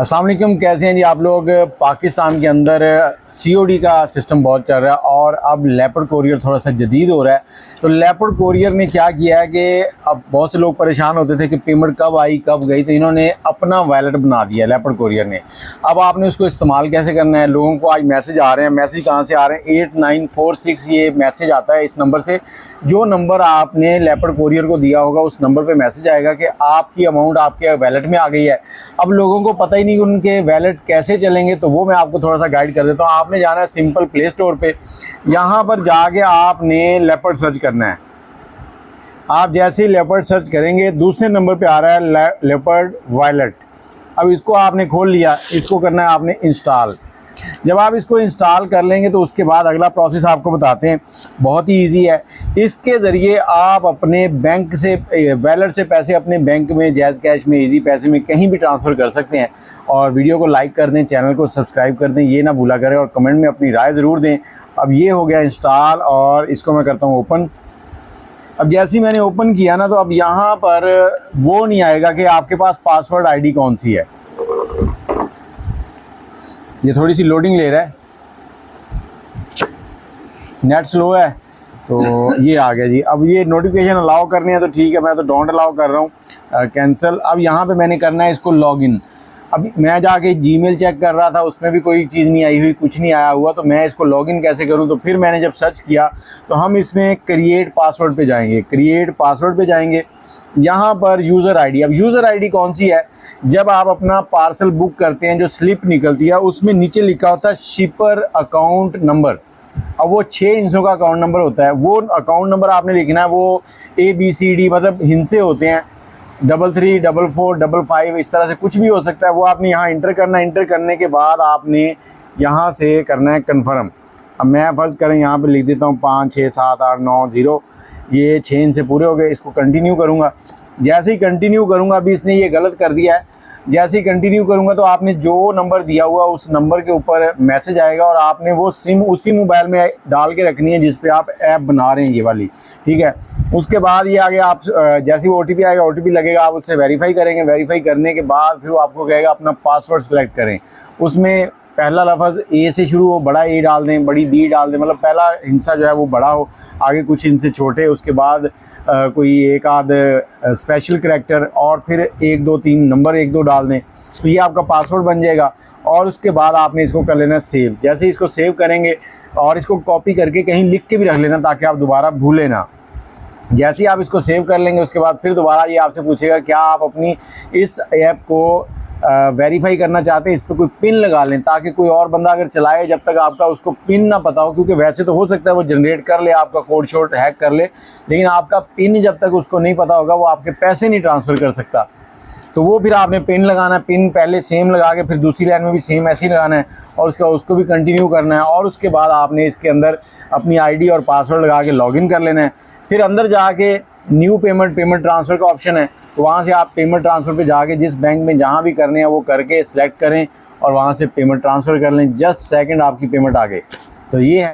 अस्सलाम वालेकुम, कैसे हैं जी आप लोग। पाकिस्तान के अंदर COD का सिस्टम बहुत चल रहा है और अब लेपर्ड कोरियर थोड़ा सा जदीद हो रहा है। तो लेपर्ड कोरियर ने क्या किया है कि अब बहुत से लोग परेशान होते थे कि पेमेंट कब आई कब गई, तो इन्होंने अपना वैलेट बना दिया लेपर्ड कोरियर ने। अब आपने उसको इस्तेमाल कैसे करना है। लोगों को आज मैसेज आ रहे हैं, मैसेज कहाँ से आ रहे हैं, 8946 ये मैसेज आता है इस नंबर से। जो नंबर आपने लेपर्ड कोरियर को दिया होगा उस नंबर पे मैसेज आएगा कि आपकी अमाउंट आपके वैलेट में आ गई है। अब लोगों को पता ही नहीं उनके वैलेट कैसे चलेंगे, तो वो मैं आपको थोड़ा सा गाइड कर देता हूँ। आपने जाना है सिंपल प्ले स्टोर पे, यहाँ पर जाके आपने लेपर्ड सर्च करना है। आप जैसे ही लेपर्ड सर्च करेंगे दूसरे नंबर पे आ रहा है लेपर्ड वॉलेट। अब इसको आपने खोल लिया, इसको करना है आपने इंस्टॉल। जब आप इसको इंस्टॉल कर लेंगे तो उसके बाद अगला प्रोसेस आपको बताते हैं, बहुत ही इजी है। इसके ज़रिए आप अपने बैंक से वैलेट से पैसे अपने बैंक में, जैज़ कैश में, इजी पैसे में कहीं भी ट्रांसफ़र कर सकते हैं। और वीडियो को लाइक कर दें, चैनल को सब्सक्राइब कर दें, ये ना भूला करें, और कमेंट में अपनी राय ज़रूर दें। अब ये हो गया इंस्टॉल और इसको मैं करता हूँ ओपन। अब जैसे ही मैंने ओपन किया ना, तो अब यहाँ पर वो नहीं आएगा कि आपके पास पासवर्ड ID कौन सी है। ये थोड़ी सी लोडिंग ले रहा है, नेट स्लो है, तो ये आ गया जी। अब ये नोटिफिकेशन अलाउ करनी है तो ठीक है, मैं तो डोंट अलाउ कर रहा हूँ, कैंसिल। अब यहाँ पे मैंने करना है इसको लॉगिन। अब मैं जाके जीमेल चेक कर रहा था, उसमें भी कोई चीज़ नहीं आई हुई, कुछ नहीं आया हुआ, तो मैं इसको लॉगिन कैसे करूं। तो फिर मैंने जब सर्च किया तो हम इसमें क्रिएट पासवर्ड पे जाएंगे, क्रिएट पासवर्ड पे जाएंगे। यहाँ पर यूज़र ID, अब यूज़र ID कौन सी है, जब आप अपना पार्सल बुक करते हैं जो स्लिप निकलती है उसमें नीचे लिखा होता है शिपर अकाउंट नंबर। अब वो 6 हिस्सों का अकाउंट नंबर होता है, वो अकाउंट नंबर आपने लिखना है। वो ABCD मतलब हिस्से होते हैं, 33, 44, 55 इस तरह से कुछ भी हो सकता है, वो आपने यहाँ इंटर करना है। इंटर करने के बाद आपने यहाँ से करना है कन्फर्म। अब मैं फ़र्ज़ करें यहाँ पे लिख देता हूँ 5 6 7 8 9 0, ये 6 हिस्से पूरे हो गए। इसको कंटिन्यू करूँगा। जैसे ही कंटिन्यू करूँगा, अभी इसने ये गलत कर दिया है, जैसे ही कंटिन्यू करूँगा तो आपने जो नंबर दिया हुआ उस नंबर के ऊपर मैसेज आएगा और आपने वो सिम उसी मोबाइल में डाल के रखनी है जिस पे आप ऐप बना रहे हैं, ये वाली, ठीक है। उसके बाद ये आगे आप जैसे ही OTP आएगा, OTP लगेगा, आप उससे वेरीफाई करेंगे। वेरीफाई करने के बाद फिर वो आपको कहेगा अपना पासवर्ड सेलेक्ट करें। उसमें पहला लफ्ज़ A से शुरू हो, बड़ा A डाल दें, बड़ी B डाल दें, मतलब पहला हिस्सा जो है वो बड़ा हो, आगे कुछ हिस्से छोटे। उसके बाद कोई एक आध स्पेशल करैक्टर और फिर 1 2 3 नंबर 1 2 डाल दें, तो ये आपका पासवर्ड बन जाएगा। और उसके बाद आपने इसको कर लेना सेव। जैसे इसको सेव करेंगे और इसको कॉपी करके कहीं लिख के भी रख लेना ताकि आप दोबारा भूलें ना। जैसे ही आप इसको सेव कर लेंगे उसके बाद फिर दोबारा ये आपसे पूछेगा क्या आप अपनी इस ऐप को वेरीफाई करना चाहते हैं, इस पर कोई पिन लगा लें ताकि कोई और बंदा अगर चलाए जब तक आपका उसको पिन ना पता हो, क्योंकि वैसे तो हो सकता है वो जनरेट कर ले, आपका कोड शोड हैक कर ले, लेकिन आपका पिन जब तक उसको नहीं पता होगा वो आपके पैसे नहीं ट्रांसफ़र कर सकता। तो वो फिर आपने पिन लगाना है, पिन पहले सेम लगा के फिर दूसरी लाइन में भी सेम ऐसे ही लगाना है और उसको भी कंटिन्यू करना है। और उसके बाद आपने इसके अंदर अपनी ID और पासवर्ड लगा के लॉगिन कर लेना है। फिर अंदर जाके न्यू पेमेंट ट्रांसफ़र का ऑप्शन है, तो वहाँ से आप पेमेंट ट्रांसफ़र पे जाके जिस बैंक में जहाँ भी करने हैं वो करके सिलेक्ट करें और वहाँ से पेमेंट ट्रांसफ़र कर लें। जस्ट सेकंड आपकी पेमेंट आ गई। तो ये है।